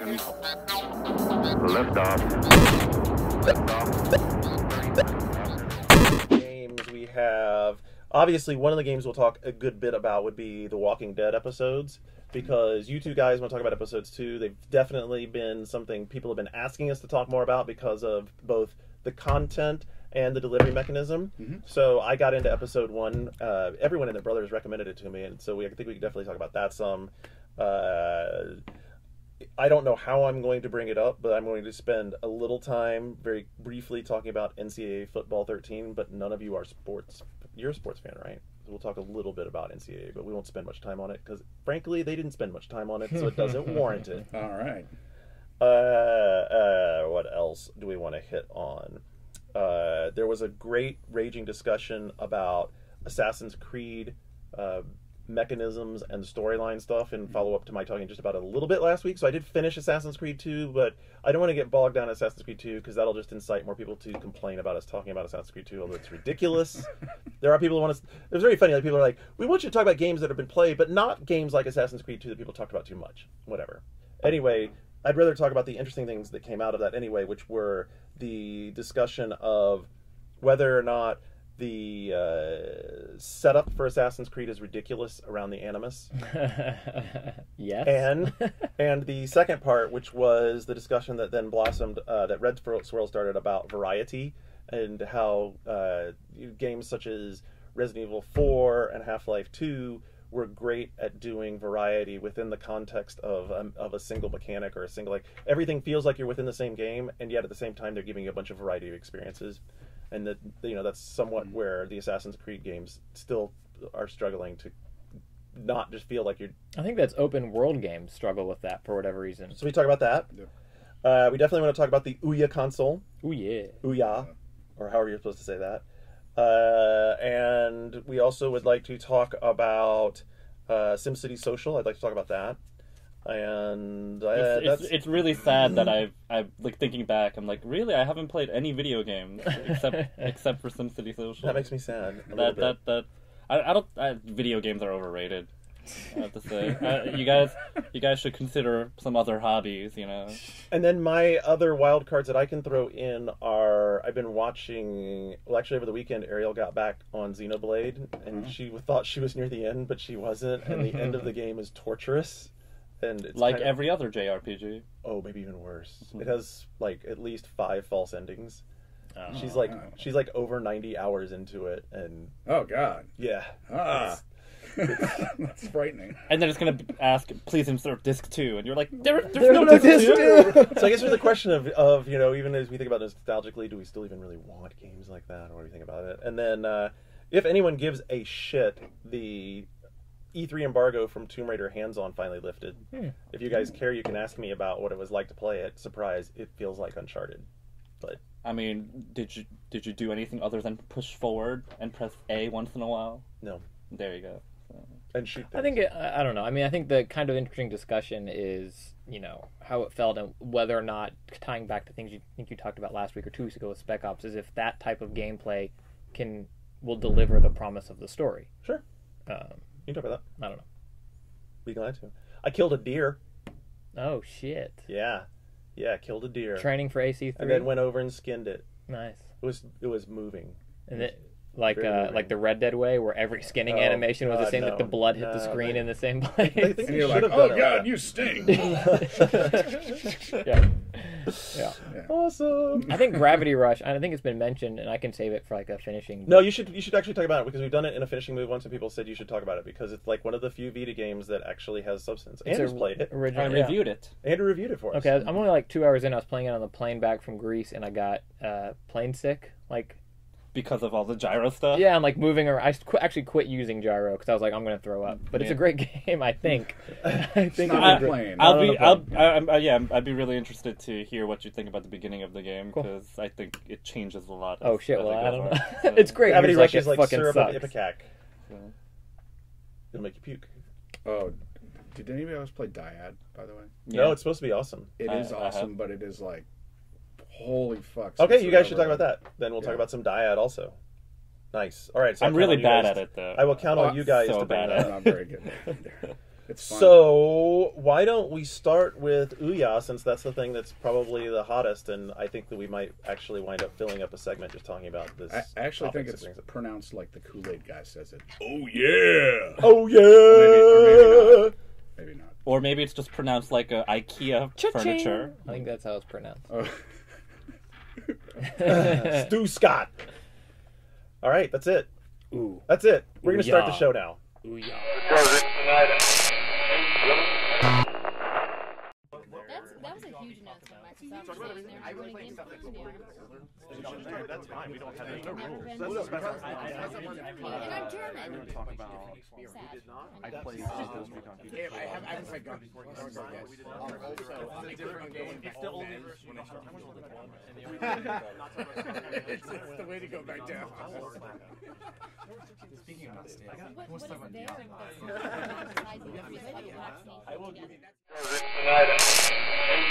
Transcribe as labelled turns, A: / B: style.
A: ignition. Liftoff.
B: Games we have. Obviously, one of the games we'll talk a good bit about would be the Walking Dead episodes, because you two guys want to talk about episodes too. They've definitely been something people have been asking us to talk more about because of both the content and the delivery mechanism.
C: Mm-hmm.
B: So I got into episode 1. Everyone in their brothers recommended it to me, and so I think we can definitely talk about that some. I don't know how I'm going to bring it up, but I'm going to spend a little time very briefly talking about NCAA Football 13, but none of you are sports. You're a sports fan, right? So we'll talk a little bit about NCAA, but we won't spend much time on it because, frankly, they didn't spend much time on it, so it doesn't warrant it.
C: All right.
B: What else do we want to hit on? There was a great raging discussion about Assassin's Creed mechanisms and storyline stuff in follow-up to my talking just about it a little bit last week. So I did finish Assassin's Creed 2, but I don't want to get bogged down in Assassin's Creed 2 because that'll just incite more people to complain about us talking about Assassin's Creed 2, although it's ridiculous. There are people who want to... It's very funny. Like, people are like, we want you to talk about games that have been played, but not games like Assassin's Creed 2 that people talked about too much. Whatever. Anyway, I'd rather talk about the interesting things that came out of that anyway, which were the discussion of whether or not the setup for Assassin's Creed is ridiculous around the Animus.
D: Yes.
B: And the second part, which was the discussion that then blossomed, that Red Swirl started about variety and how games such as Resident Evil 4 and Half-Life 2 were great at doing variety within the context of a single mechanic or a single, like, everything feels like you're within the same game, and yet at the same time they're giving you a bunch of variety of experiences. And that, you know, that's somewhat where the Assassin's Creed games still are struggling to not just feel like you're...
D: I think that's open world games struggle with that for whatever reason.
B: So we talk about that.
C: Yeah.
B: We definitely want to talk about the Ouya console.
D: Ooh, yeah.
B: Ouya, or however you're supposed to say that. And we also would like to talk about SimCity Social. I'd like to talk about that. And
E: it's really sad that I've like, thinking back, I'm like, really, I haven't played any video games except for SimCity Social.
B: That makes me sad.
E: Video games are overrated, I have to say. You guys should consider some other hobbies, you know.
B: And then my other wild cards that I can throw in are, I've been watching, well, actually over the weekend, Ariel got back on Xenoblade, and she thought she was near the end, but she wasn't, and the end of the game is torturous. And it's
E: like every other JRPG.
B: Oh, maybe even worse. It has like at least 5 false endings.
D: Oh,
B: she's like over 90 hours into it, and
C: oh god,
B: yeah,
C: that's frightening.
E: And then it's gonna ask, please insert disc 2, and you're like, there's
D: no
E: disc
D: disc
E: 2.
B: So I guess there's a question of you know, even as we think about this nostalgically, do we still even really want games like that, or what do you think about it? And then if anyone gives a shit, the E3 embargo from Tomb Raider hands-on finally lifted. If you guys care, you can ask me about what it was like to play it. Surprise, it feels like Uncharted. But
E: I mean, did you do anything other than push forward and press A once in a while?
B: no.
E: There you go. So.
B: And shoot things.
D: I think I don't know. I mean, I think the kind of interesting discussion is, you know, how it felt and whether or not, tying back to things you think you talked about last week or 2 weeks ago with Spec Ops, is if that type of gameplay will deliver the promise of the story.
B: Sure. You can talk about that.
D: I don't know.
B: Be glad to. I killed a deer.
D: Oh shit!
B: Yeah, killed a deer.
D: Training for AC3.
B: And then went over and skinned it.
D: Nice.
B: It was moving.
D: And it, like the Red Dead way, where every skinning animation was the same, that the blood hit the screen in the same place.
B: I think
C: And
B: they
C: you're
B: should
C: like,
B: have done
C: oh
B: it
C: god,
B: like
C: you stink.
D: Yeah.
B: awesome.
D: I think Gravity Rush. I think it's been mentioned, and I can save it for like a finishing.
B: No, you should actually talk about it because we've done it in a finishing move once, and people said you should talk about it because it's like one of the few Vita games that actually has substance. Andrew's played it.
D: Original.
E: I reviewed it.
B: Andrew reviewed it for us.
D: Okay, I'm only like 2 hours in. I was playing it on the plane back from Greece, and I got plane sick. Like,
E: Because of all the gyro stuff?
D: yeah, I'm like moving around. I actually quit using gyro because I was like, I'm going to throw up. But it's a great game, I think. I think
C: Not a plane.
E: I'd be really interested to hear what you think about the beginning of the game because I think it changes a lot.
D: Oh shit! Well, I don't know.
E: So.
D: It's great.
B: Gravity
D: He's
B: Rush
D: it
B: is like
D: fucking
B: syrup
D: sucks.
B: of Ipecac. It'll make you puke.
C: Oh, did anybody else play Dyad, by the way?
B: No, it's supposed to be awesome.
C: It is awesome, but it is like, holy fuck.
B: Okay, you guys should talk about that. Then we'll talk about some Dyad also. Nice. All right. So
E: I'm really bad at it, though.
B: I will count on you guys to bring
E: bad
B: that.
C: I'm not very good. It's fun.
B: So why don't we start with Ouya, since that's the thing that's probably the hottest, and I think that we might actually wind up filling up a segment just talking about this.
C: I actually think
B: topic.
C: it's pronounced like the Kool-Aid guy says it. Oh yeah!
B: Oh yeah!
C: Maybe not.
E: Or maybe it's just pronounced like a IKEA furniture.
D: I think that's how it's pronounced.
C: Oh.
B: Stu Scott. All right, that's it.
D: Ooh.
B: That's it. We're gonna start the
D: Ouya.
B: show now.
D: Ouya.
F: That was a huge announcement. Microsoft was saying they were doing a game for Ouya.
B: That's fine. We don't have any
F: Never
B: rules.
F: been-
B: That's a special.
F: And I'm German.
G: Talk about.
F: Sad.
G: I played
C: I haven't played God before.
G: It's
C: the way to go back down.
G: Speaking of stage,
F: What is there besides the video vaccine?
A: Tonight.